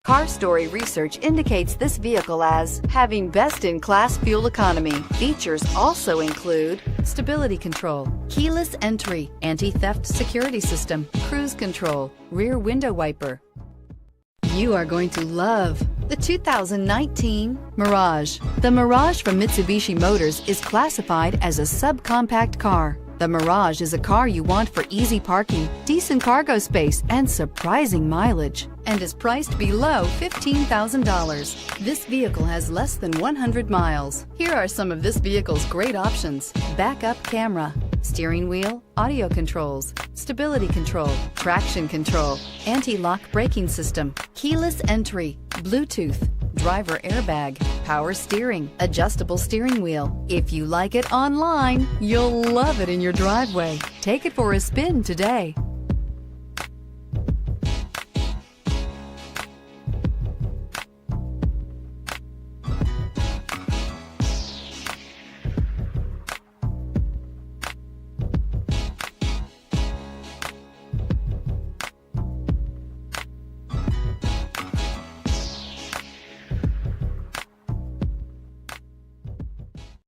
Car Story research indicates this vehicle as having best-in-class fuel economy. Features also include stability control, keyless entry, anti-theft security system, cruise control, rear window wiper. You are going to love the 2019 Mirage. The Mirage from Mitsubishi Motors is classified as a subcompact car. The Mirage is a car you want for easy parking, decent cargo space, and surprising mileage, and is priced below $15,000. This vehicle has less than 100 miles. Here are some of this vehicle's great options: backup camera, steering wheel audio controls, stability control, traction control, anti-lock braking system, keyless entry, Bluetooth, driver airbag, power steering, adjustable steering wheel. If you like it online, you'll love it in your driveway. Take it for a spin today.